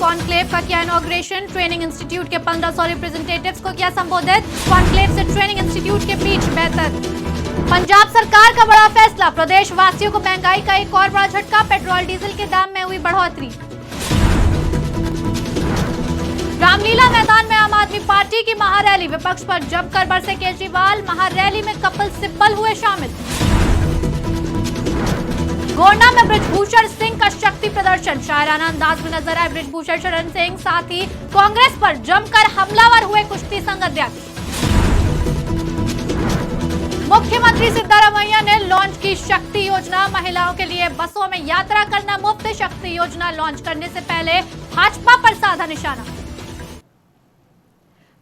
Conclave का किया inauguration. Training institute के 1500 रिप्रेजेंटेटिव्स को किया संबोधित। कॉन्क्लेव से ट्रेनिंग इंस्टीट्यूट के बीच बेहतर। पंजाब सरकार का बड़ा फैसला, प्रदेश वासियों को महंगाई का एक और बड़ा झटका। पेट्रोल डीजल के दाम में हुई बढ़ोतरी। रामलीला मैदान में आम आदमी पार्टी की महारैली, विपक्ष पर जमकर बरसे केजरीवाल। महारैली में कपिल सिब्बल हुए शामिल। गोंडा में बृजभूषण सिंह का शक्ति प्रदर्शन, शायराना अंदाज में नजर आए बृजभूषण शरण सिंह। साथ ही कांग्रेस पर जमकर हमलावर हुए कुश्ती संघ अध्यक्ष। मुख्यमंत्री सिद्धारमैया ने लॉन्च की शक्ति योजना, महिलाओं के लिए बसों में यात्रा करना मुफ्त। शक्ति योजना लॉन्च करने से पहले भाजपा पर साधा निशाना।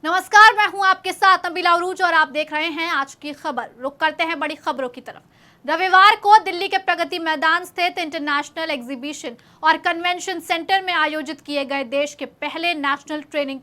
नमस्कार, मैं हूं आपके साथ नबीला उरूज और आप देख रहे हैं आज की खबर। रुक करते हैं बड़ी खबरों की तरफ। रविवार को दिल्ली के प्रगति मैदान स्थित इंटरनेशनल एग्जीबिशन और कन्वेंशन सेंटर में आयोजित किए गए देश के पहले नेशनल ट्रेनिंग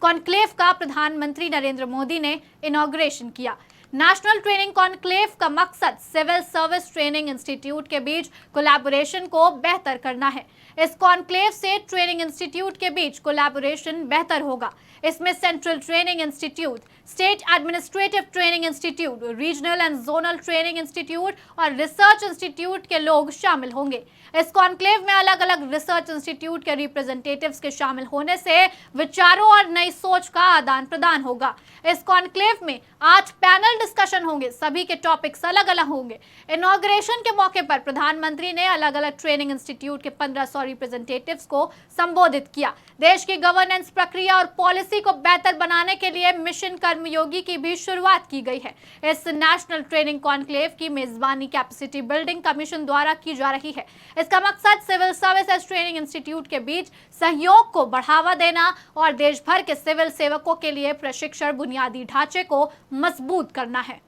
कॉन्क्लेव का प्रधानमंत्री नरेंद्र मोदी ने इनॉग्रेशन किया। नेशनल ट्रेनिंग कॉन्क्लेव का मकसद सिविल सर्विस ट्रेनिंग इंस्टीट्यूट के बीच कोलैबोरेशन को बेहतर करना है। इस कॉन्क्लेव से ट्रेनिंग इंस्टीट्यूट के बीच कोलैबोरेशन बेहतर होगा। इसमें central training institute, state administrative training institute, regional and zonal training institute और रिसर्च इंस्टीट्यूट के लोग शामिल होंगे। इस कॉन्क्लेव में अलग अलग रिसर्च इंस्टीट्यूट के रिप्रेजेंटेटिव्स के शामिल होने से विचारों और नई सोच का आदान प्रदान होगा। इस कॉन्क्लेव में 8 पैनल डिस्कशन होंगे, सभी के टॉपिक्स अलग अलग होंगे। इनॉग्रेशन के मौके पर प्रधानमंत्री ने अलग अलग ट्रेनिंग इंस्टीट्यूट के 1500 रिप्रेजेंटेटिव्स को संबोधित किया। देश की गवर्नेंस प्रक्रिया और पॉलिसी को बेहतर बनाने के लिए मिशन कर्मयोगी की भी शुरुआत की गई है। इस नेशनल ट्रेनिंग कॉन्क्लेव की मेजबानी कैपेसिटी बिल्डिंग कमीशन द्वारा की जा रही है। इसका मकसद सिविल सर्विसेज ट्रेनिंग इंस्टीट्यूट के बीच सहयोग को बढ़ावा देना और देश भर के सिविल सेवकों के लिए प्रशिक्षण बुनियादी ढांचे को मजबूत करना है।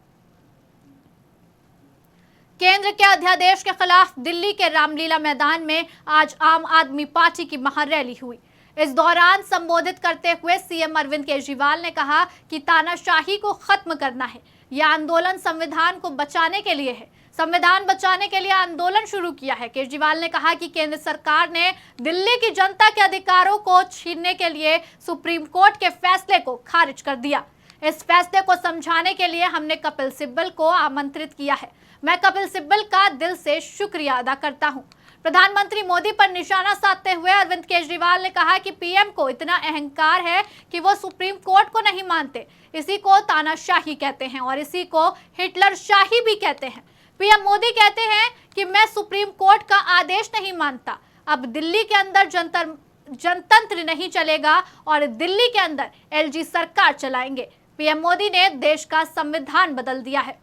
केंद्र के अध्यादेश के खिलाफ दिल्ली के रामलीला मैदान में आज आम आदमी पार्टी की महारैली हुई। इस दौरान संबोधित करते हुए सीएम अरविंद केजरीवाल ने कहा कि तानाशाही को खत्म करना है। यह आंदोलन संविधान को बचाने के लिए है। संविधान बचाने के लिए आंदोलन शुरू किया है। केजरीवाल ने कहा कि केंद्र सरकार ने दिल्ली की जनता के अधिकारों को छीनने के लिए सुप्रीम कोर्ट के फैसले को खारिज कर दिया। इस फैसले को समझाने के लिए हमने कपिल सिब्बल को आमंत्रित किया है। मैं कपिल सिब्बल का दिल से शुक्रिया अदा करता हूं। प्रधानमंत्री मोदी पर निशाना साधते हुए अरविंद केजरीवाल ने कहा कि पीएम को इतना अहंकार है कि वो सुप्रीम कोर्ट को नहीं मानते। इसी को तानाशाही कहते हैं और इसी को हिटलर शाही भी कहते हैं। पीएम मोदी कहते हैं कि मैं सुप्रीम कोर्ट का आदेश नहीं मानता। अब दिल्ली के अंदर जनतंत्र नहीं चलेगा और दिल्ली के अंदर एलजी सरकार चलाएंगे। पीएम मोदी ने देश का संविधान बदल दिया है।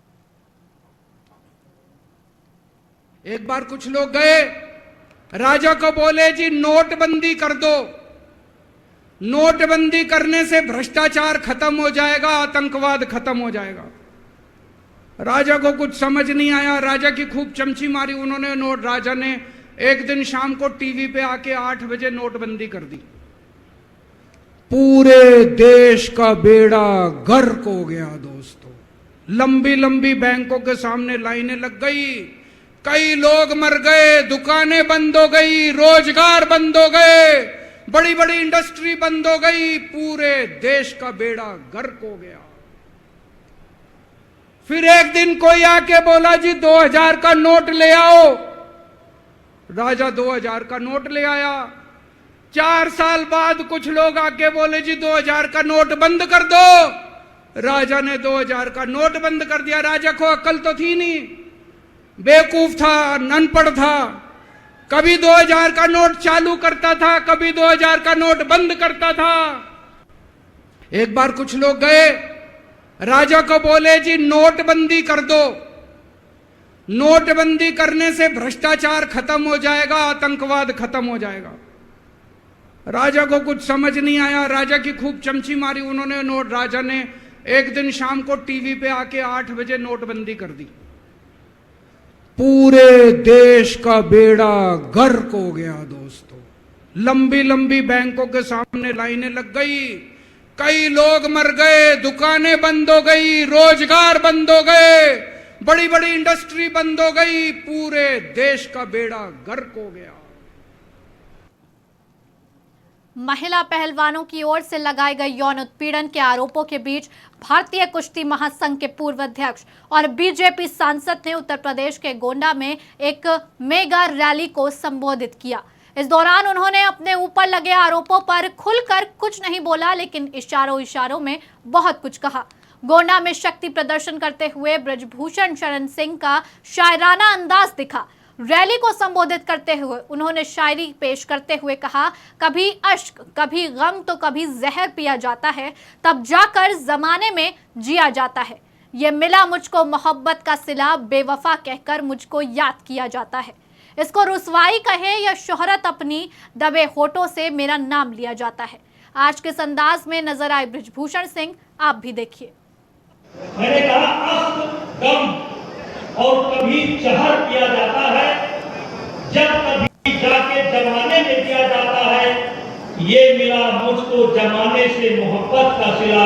एक बार कुछ लोग गए राजा को बोले जी नोटबंदी कर दो, नोटबंदी करने से भ्रष्टाचार खत्म हो जाएगा, आतंकवाद खत्म हो जाएगा। राजा को कुछ समझ नहीं आया, राजा की खूब चमची मारी उन्होंने। राजा ने एक दिन शाम को टीवी पे आके 8 बजे नोटबंदी कर दी। पूरे देश का बेड़ा गर्क हो गया दोस्तों। लंबी लंबी बैंकों के सामने लाइनें लग गई, कई लोग मर गए, दुकानें बंद हो गई, रोजगार बंद हो गए, बड़ी बड़ी इंडस्ट्री बंद हो गई, पूरे देश का बेड़ा गर्क हो गया। फिर एक दिन कोई आके बोला जी 2000 का नोट ले आओ। राजा 2000 का नोट ले आया। 4 साल बाद कुछ लोग आके बोले जी 2000 का नोट बंद कर दो। राजा ने 2000 का नोट बंद कर दिया। राजा को अक्ल तो थी नहीं, बेवकूफ था, अनपढ़ था। कभी 2000 का नोट चालू करता था, कभी 2000 का नोट बंद करता था। एक बार कुछ लोग गए राजा को बोले जी नोटबंदी कर दो, नोटबंदी करने से भ्रष्टाचार खत्म हो जाएगा, आतंकवाद खत्म हो जाएगा। राजा को कुछ समझ नहीं आया, राजा की खूब चमची मारी उन्होंने। राजा ने एक दिन शाम को टीवी पे आके 8 बजे नोटबंदी कर दी। पूरे देश का बेड़ा गर्क हो गया दोस्तों। लंबी लंबी बैंकों के सामने लाइनें लग गई, कई लोग मर गए, दुकानें बंद हो गई, रोजगार बंद हो गए, बड़ी बड़ी इंडस्ट्री बंद हो गई, पूरे देश का बेड़ा गर्क हो गया। महिला पहलवानों की ओर से लगाए गए यौन उत्पीड़न के आरोपों के बीच भारतीय कुश्ती महासंघ के पूर्व अध्यक्ष और बीजेपी सांसद ने उत्तर प्रदेश के गोंडा में एक मेगा रैली को संबोधित किया। इस दौरान उन्होंने अपने ऊपर लगे आरोपों पर खुलकर कुछ नहीं बोला, लेकिन इशारों में बहुत कुछ कहा। गोंडा में शक्ति प्रदर्शन करते हुए ब्रजभूषण शरण सिंह का शायराना अंदाज दिखा। रैली को संबोधित करते हुए उन्होंने शायरी पेश करते हुए कहा, कभी अश्क, कभी गम तो कभी जहर पिया जाता है, तब जाकर जमाने में जिया जाता है। ये मिला मुझको मोहब्बत का सिला, बेवफा कहकर मुझको याद किया जाता है। इसको रुसवाई कहे या शोहरत, अपनी दबे होठों से मेरा नाम लिया जाता है। आज के अंदाज में नजर आए ब्रजभूषण सिंह, आप भी देखिए। मैंने कहा अश्क, गम और कभी जहर पिया जाता है, जब कभी जाके जमाने में दिया जाता है। ये मिला मुझको जमाने से मोहब्बत का सिला,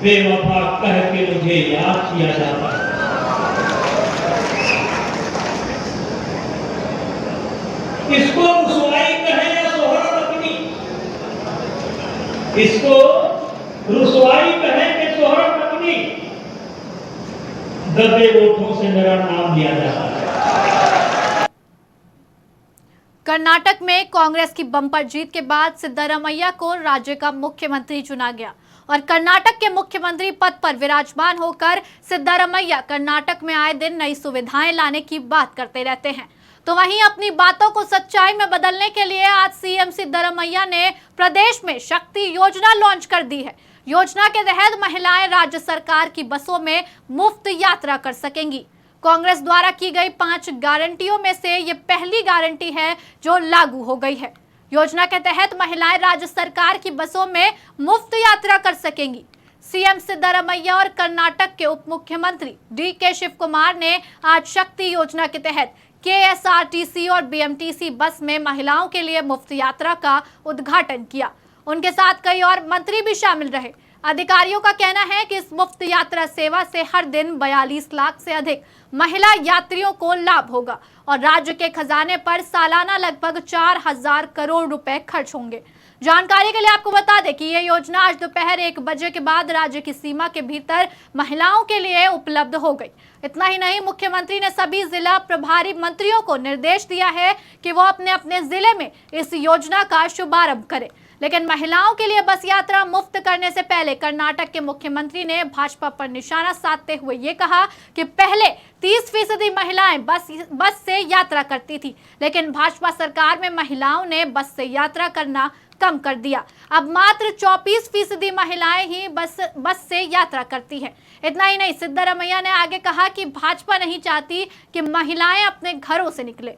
बेवफा कह के मुझे याद किया जाता है। इसको रुसवाई कहे या शोहरत अपनी, इसको रुसवाई कहे कि शोहरत अपनी, दबे ओठों से मेरा नाम लिया जाता है। कर्नाटक में कांग्रेस की बम्पर जीत के बाद सिद्धारमैया को राज्य का मुख्यमंत्री चुना गया और कर्नाटक के मुख्यमंत्री पद पर विराजमान होकर सिद्धारमैया कर्नाटक में आए दिन नई सुविधाएं लाने की बात करते रहते हैं। तो वहीं अपनी बातों को सच्चाई में बदलने के लिए आज सीएम सिद्धारमैया ने प्रदेश में शक्ति योजना लॉन्च कर दी है। योजना के तहत महिलाएं राज्य सरकार की बसों में मुफ्त यात्रा कर सकेंगी। कांग्रेस द्वारा की गई 5 गारंटियों में से ये पहली गारंटी है जो लागू हो गई है। योजना के तहत महिलाएं राज्य सरकार की बसों में मुफ्त यात्रा कर सकेंगी। सीएम सिद्धारमैया और कर्नाटक के उप मुख्यमंत्री डीके शिव कुमार ने आज शक्ति योजना के तहत केएसआरटीसी और बीएमटीसी बस में महिलाओं के लिए मुफ्त यात्रा का उद्घाटन किया। उनके साथ कई और मंत्री भी शामिल रहे। अधिकारियों का कहना है कि इस मुफ्त यात्रा सेवा से हर दिन 42 लाख से अधिक महिला यात्रियों को लाभ होगा और राज्य के खजाने पर सालाना लगभग 4,000 करोड़ रुपए खर्च होंगे। जानकारी के लिए आपको बता दें कि यह योजना आज दोपहर 1 बजे के बाद राज्य की सीमा के भीतर महिलाओं के लिए उपलब्ध हो गई। इतना ही नहीं, मुख्यमंत्री ने सभी जिला प्रभारी मंत्रियों को निर्देश दिया है कि वो अपने अपने जिले में इस योजना का शुभारंभ करें। लेकिन महिलाओं के लिए बस यात्रा मुफ्त करने से पहले कर्नाटक के मुख्यमंत्री ने भाजपा पर निशाना साधते हुए ये कहा कि पहले 30% महिलाएं बस से यात्रा करती थी, लेकिन भाजपा सरकार में महिलाओं ने बस से यात्रा करना कम कर दिया। अब मात्र 34% महिलाएं ही बस से यात्रा करती हैं। इतना ही नहीं, सिद्धारमैया ने आगे कहा कि भाजपा नहीं चाहती कि महिलाएं अपने घरों से निकले।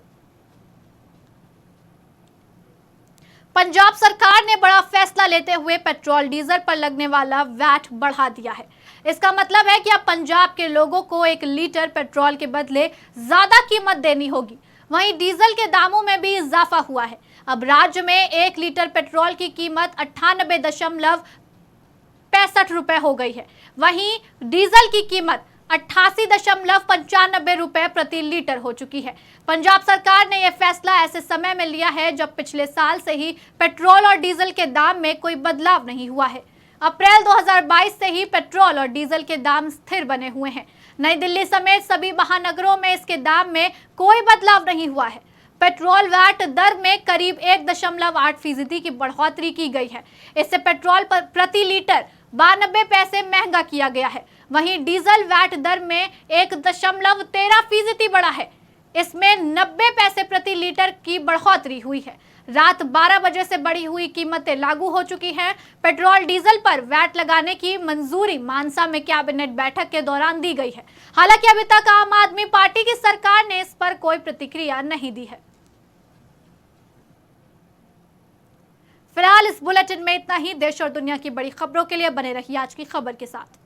पंजाब सरकार ने बड़ा फैसला लेते हुए पेट्रोल डीजल पर लगने वाला वैट बढ़ा दिया है। इसका मतलब है कि अब पंजाब के लोगों को 1 लीटर पेट्रोल के बदले ज्यादा कीमत देनी होगी। वहीं डीजल के दामों में भी इजाफा हुआ है। अब राज्य में 1 लीटर पेट्रोल की कीमत 98.65 रुपए हो गई है। वहीं डीजल की कीमत 88.95 रुपए प्रति लीटर हो चुकी है। पंजाब सरकार ने यह फैसला ऐसे समय में लिया है जब पिछले साल से ही पेट्रोल और डीजल के दाम में कोई बदलाव नहीं हुआ है। अप्रैल 2022 से ही पेट्रोल और डीजल के दाम स्थिर बने हुए हैं। नई दिल्ली समेत सभी महानगरों में इसके दाम में कोई बदलाव नहीं हुआ है। पेट्रोल वैट दर में करीब 1.8% की बढ़ोतरी की गई है। इससे पेट्रोल पर प्रति लीटर 92 पैसे महंगा किया गया है। वहीं डीजल वैट दर में 1.13% बढ़ा है। इसमें 90 पैसे प्रति लीटर की बढ़ोतरी हुई है। रात 12 बजे से बढ़ी हुई कीमतें लागू हो चुकी हैं। पेट्रोल डीजल पर वैट लगाने की मंजूरी मानसा में कैबिनेट बैठक के दौरान दी गई है। हालांकि अभी तक आम आदमी पार्टी की सरकार ने इस पर कोई प्रतिक्रिया नहीं दी है। फिलहाल इस बुलेटिन में इतना ही। देश और दुनिया की बड़ी खबरों के लिए बने रहिए आज की खबर के साथ।